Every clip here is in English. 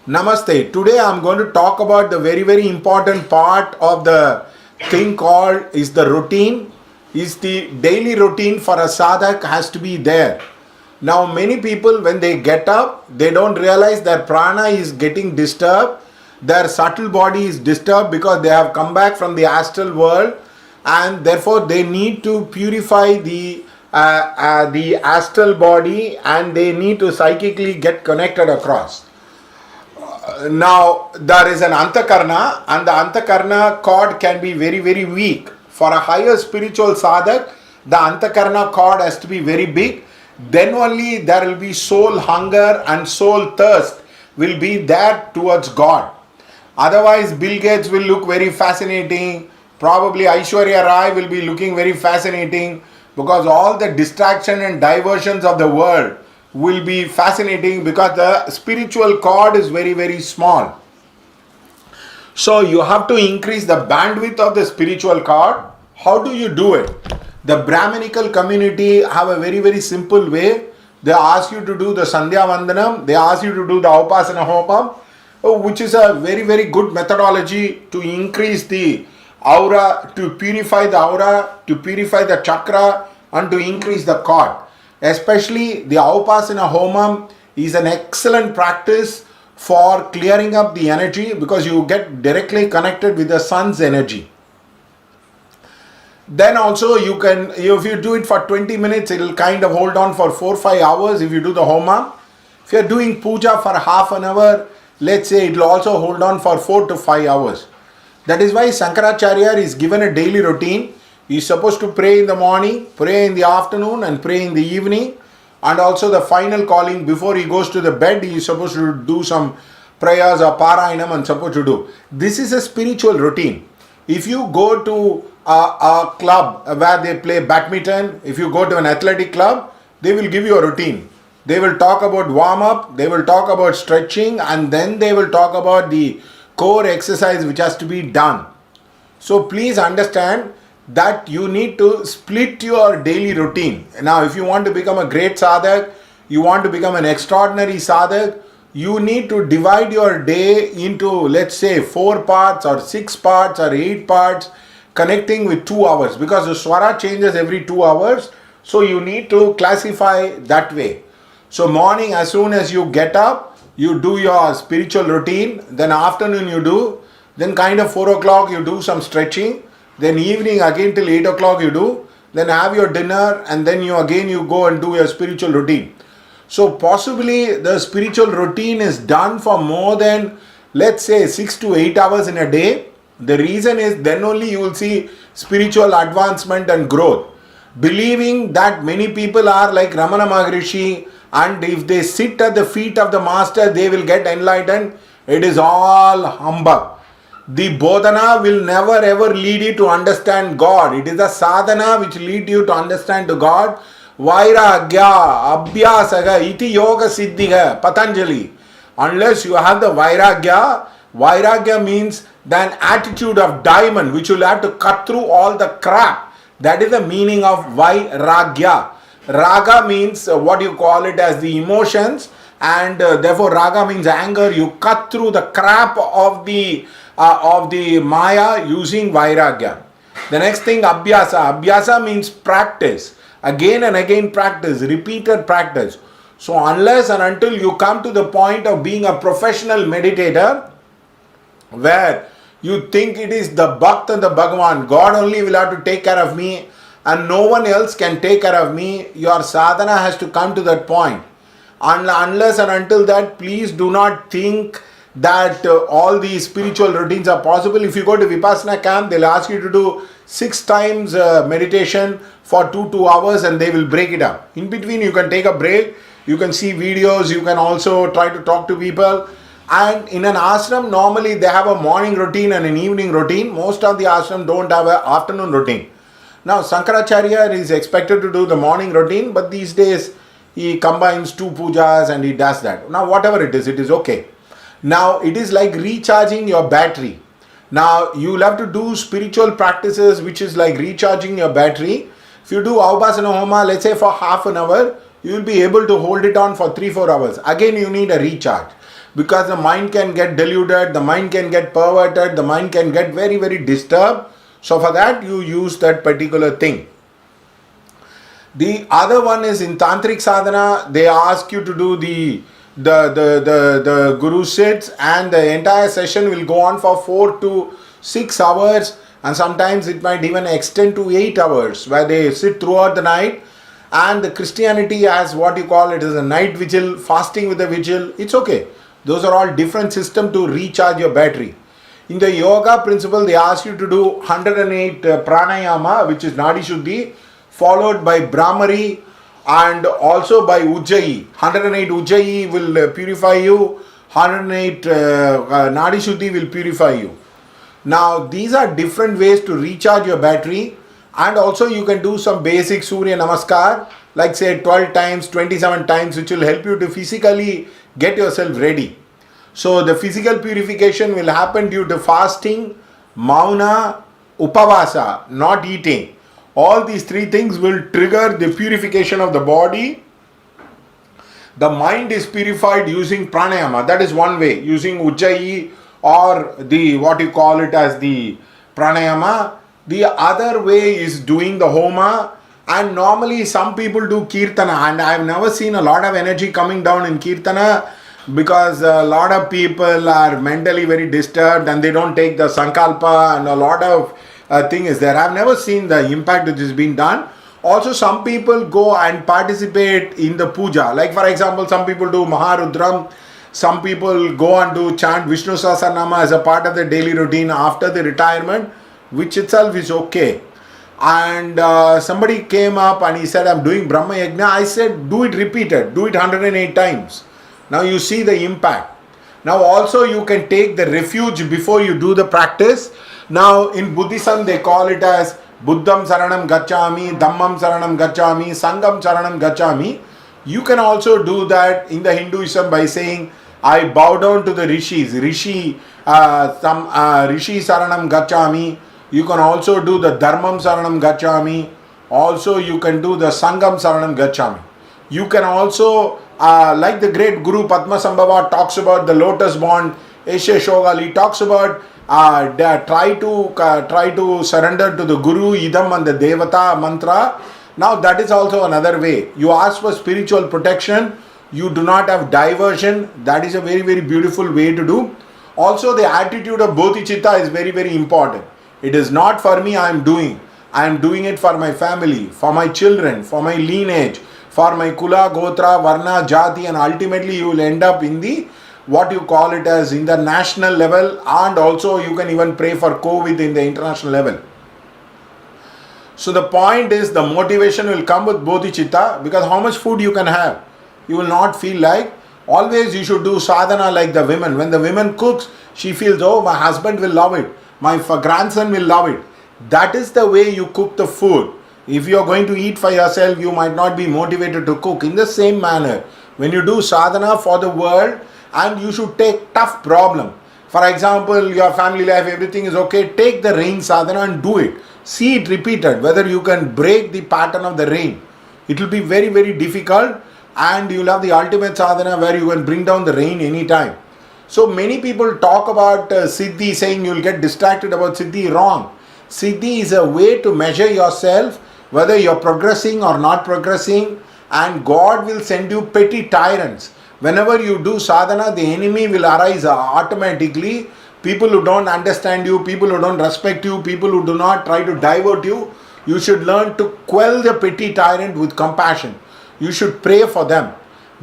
Namaste. Today I am going to talk about the very important part of the thing called is the routine. Is the daily routine for a sadhak has to be there. Now many people when they get up, they don't realize their prana is getting disturbed. Their subtle body is disturbed because they have come back from the astral world, and therefore they need to purify the astral body, and they need to psychically get connected across. Now there is an antakarna, and the antakarna cord can be very weak. For a higher spiritual sadhak, the antakarna cord has to be very big. Then only there will be soul hunger and soul thirst will be there towards God. Otherwise Bill Gates will look very fascinating, probably Aishwarya Rai will be looking very fascinating, because all the distraction and diversions of the world will be fascinating because the spiritual cord is very small. So you have to increase the bandwidth of the spiritual cord. How do you do it? The Brahminical community have a very simple way. They ask you to do the Sandhya Vandanam, they ask you to do the Upasana Hopam, which is a very good methodology to increase the aura, to purify the chakra, and to increase the cord. Especially the Upasana Homam is an excellent practice for clearing up the energy, because you get directly connected with the sun's energy. Then also you can, if you do it for 20 minutes, it will kind of hold on for 4-5 hours if you do the Homa. If you are doing puja for half an hour, let's say it will also hold on for 4 to 5 hours. That is why Shankaracharya is given a daily routine. He is supposed to pray in the morning, pray in the afternoon, and pray in the evening. And also the final calling before he goes to the bed, he is supposed to do some prayers or parayanam and supposed to do. This is a spiritual routine. If you go to a club where they play badminton, if you go to an athletic club, they will give you a routine. They will talk about warm up, they will talk about stretching, and then they will talk about the core exercise which has to be done. So please understand that you need to split your daily routine. Now if you want to become a great sadhak, you want to become an extraordinary sadhak, you need to divide your day into, let's say, 4 parts or 6 parts or 8 parts, connecting with 2 hours, because the swara changes every 2 hours. So you need to classify that way. So morning, as soon as you get up, you do your spiritual routine. Then afternoon you do. Then kind of 4 o'clock you do some stretching. Then evening again till 8 o'clock you do. Then have your dinner, and then you go and do your spiritual routine. So possibly the spiritual routine is done for more than, let's say, 6 to 8 hours in a day. The reason is then only you will see spiritual advancement and growth. Believing that many people are like Ramana Maharishi, and if they sit at the feet of the master they will get enlightened, it is all humbug. The bodhana will never ever lead you to understand God. It is the sadhana which lead you to understand to God. Vairagya abhyasaga iti yoga siddhiga Patanjali. Unless you have the vairagya means an attitude of diamond which will have to cut through all the crap. That is the meaning of vairagya. Raga means what you call it as the emotions, and therefore raga means anger. You cut through the crap of the maya using vairagya. The next thing, abhyasa. Abhyasa means practice. Again and again practice, repeated practice. So unless and until you come to the point of being a professional meditator, where you think it is the Bhakt and the Bhagavan, God only will have to take care of me and no one else can take care of me, your sadhana has to come to that point. Unless and until that, please do not think that all these spiritual routines are possible. If you go to Vipassana camp, they'll ask you to do 6 times meditation for 2 hours, and they will break it up. In between you can take a break, you can see videos, you can also try to talk to people. And in an ashram, normally they have a morning routine and an evening routine. Most of the ashram don't have an afternoon routine. Now Shankaracharya is expected to do the morning routine, but these days he combines 2 pujas and he does that. Now whatever it is okay. Now it is like recharging your battery. Now you will have to do spiritual practices which is like recharging your battery. If you do Avbhasana Homa, let's say for half an hour, you will be able to hold it on for 3-4 hours. Again you need a recharge. because the mind can get deluded, the mind can get perverted, the mind can get very, very disturbed. So for that you use that particular thing. The other one is in Tantric Sadhana, they ask you to do the Guru sits, and the entire session will go on for 4 to 6 hours, and sometimes it might even extend to 8 hours, where they sit throughout the night. And the Christianity has what you call it as a night vigil, fasting with a vigil. It's okay. Those are all different systems to recharge your battery. In the yoga principle, they ask you to do 108 pranayama, which is Nadi Shuddhi, followed by Brahmari and also by Ujjayi. 108 Ujjayi will purify you, 108 Nadi Shuddhi will purify you. Now these are different ways to recharge your battery, and also you can do some basic Surya Namaskar, like say 12 times, 27 times, which will help you to physically get yourself ready. So the physical purification will happen due to fasting, mauna, upavasa, not eating. All these three things will trigger the purification of the body. The mind is purified using pranayama. That is one way, using Ujjayi or the what you call it as the pranayama. The other way is doing the homa, and normally some people do kirtana, and I have never seen a lot of energy coming down in kirtana, because a lot of people are mentally very disturbed and they don't take the sankalpa, and a lot of thing is there. I've never seen the impact which is being done. Also some people go and participate in the puja, like for example some people do Maharudram, some people go and do chant Vishnu Sahasranama as a part of the daily routine after the retirement, which itself is okay. And somebody came up and he said, I'm doing Brahma Yajna. I said, do it repeated, do it 108 times. Now you see the impact. Now also you can take the refuge before you do the practice. Now in Buddhism they call it as Buddham Saranam Gacchami, Dhammam Saranam Gacchami, Sangam Saranam Gacchami. You can also do that in the Hinduism by saying, I bow down to the Rishis, Rishi Saranam Gacchami. You can also do the Dharmam Saranam Gacchami. Also you can do the Sangam Saranam Gacchami. You can also, like the great Guru Padma Sambhava talks about the lotus bond, Eshe Shogali talks about try to surrender to the Guru, Idam and the Devata mantra. Now that is also another way. You ask for spiritual protection, you do not have diversion. That is a very, very beautiful way to do. Also the attitude of bodhicitta is very, very important. It is not for me I am doing. I am doing it for my family, for my children, for my lineage, for my Kula, Gotra, Varna, Jati, and ultimately you will end up in the what you call it as in the national level, and also you can even pray for COVID in the international level. So the point is the motivation will come with bodhicitta, because how much food you can have, you will not feel like. Always you should do sadhana like the women. When the woman cooks, she feels, oh, my husband will love it, my grandson will love it. That is the way you cook the food. If you are going to eat for yourself, you might not be motivated to cook. In the same manner, when you do sadhana for the world, and you should take tough problem. For example, your family life, everything is okay, take the rain sadhana and do it. See it repeated, whether you can break the pattern of the rain. It will be very, very difficult, and you will have the ultimate sadhana where you can bring down the rain anytime. So many people talk about Siddhi, saying you will get distracted about Siddhi. Wrong. Siddhi is a way to measure yourself, whether you are progressing or not progressing, and God will send you petty tyrants. Whenever you do sadhana, the enemy will arise automatically. People who don't understand you, people who don't respect you, people who do not try to divert you, you should learn to quell the petty tyrant with compassion. You should pray for them,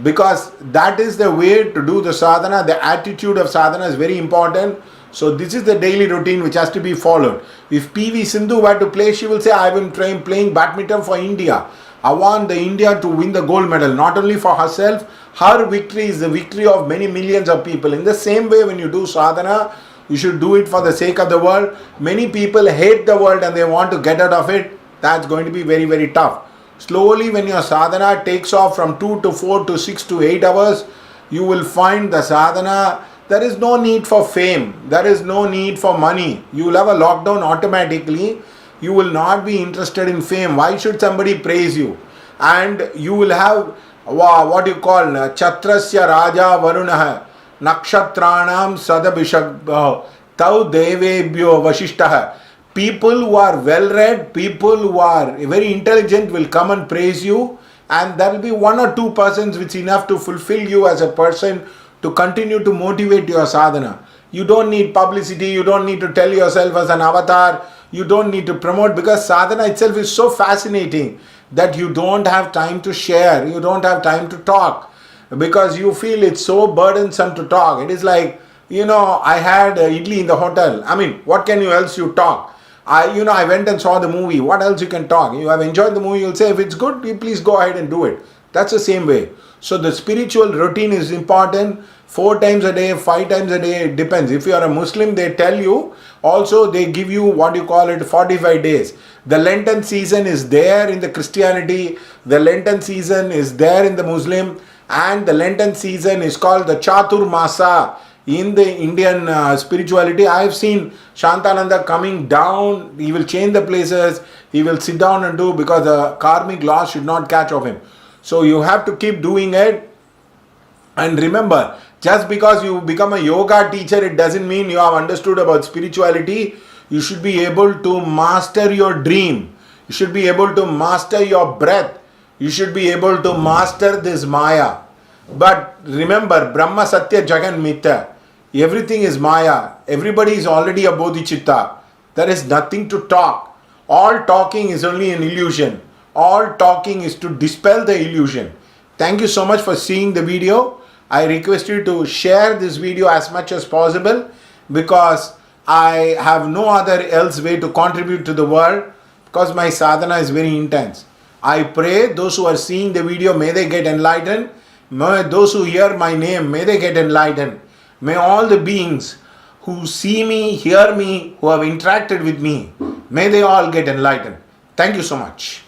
because that is the way to do the sadhana. The attitude of sadhana is very important. So this is the daily routine which has to be followed. If PV Sindhu were to play, she will say, I have been playing badminton for India. I want the India to win the gold medal, not only for herself. Her victory is the victory of many millions of people. In the same way, when you do sadhana, you should do it for the sake of the world. Many people hate the world and they want to get out of it. That's going to be very, very tough. Slowly, when your sadhana takes off from 2 to 4 to 6 to 8 hours, you will find the sadhana. There is no need for fame. There is no need for money. You will have a lockdown automatically. You will not be interested in fame. Why should somebody praise you? And you will have what you call Chatrasya Raja Varunaha. Nakshatranam Sadabhishak Tau Devebhyo Vashishtah. People who are well read, people who are very intelligent will come and praise you, and there will be one or two persons which enough to fulfill you as a person to continue to motivate your sadhana. You don't need publicity, you don't need to tell yourself as an avatar, you don't need to promote, because sadhana itself is so fascinating that you don't have time to share, you don't have time to talk, because you feel it's so burdensome to talk. It is like, I had idli in the hotel. I mean, what can you else you talk? I went and saw the movie. What else you can talk? You have enjoyed the movie, you'll say, if it's good, you please go ahead and do it. That's the same way. So the spiritual routine is important. 4 times a day, 5 times a day, it depends. If you are a Muslim, they tell you, also they give you what you call it 45 days. The Lenten season is there in the Christianity, the Lenten season is there in the Muslim, and the Lenten season is called the Chatur Masa in the Indian spirituality. I have seen Shantananda coming down, he will change the places, he will sit down and do, because the karmic law should not catch of him. So you have to keep doing it. And remember, just because you become a yoga teacher, it doesn't mean you have understood about spirituality. You should be able to master your dream. You should be able to master your breath. You should be able to master this Maya. But remember, Brahma Satya Jagan Mithya. Everything is Maya. Everybody is already a Bodhichitta. There is nothing to talk. All talking is only an illusion. All talking is to dispel the illusion. Thank you so much for seeing the video. I request you to share this video as much as possible, because I have no other else way to contribute to the world, because my sadhana is very intense. I pray those who are seeing the video, may they get enlightened. May those who hear my name, may they get enlightened. May all the beings who see me, hear me, who have interacted with me, may they all get enlightened. Thank you so much.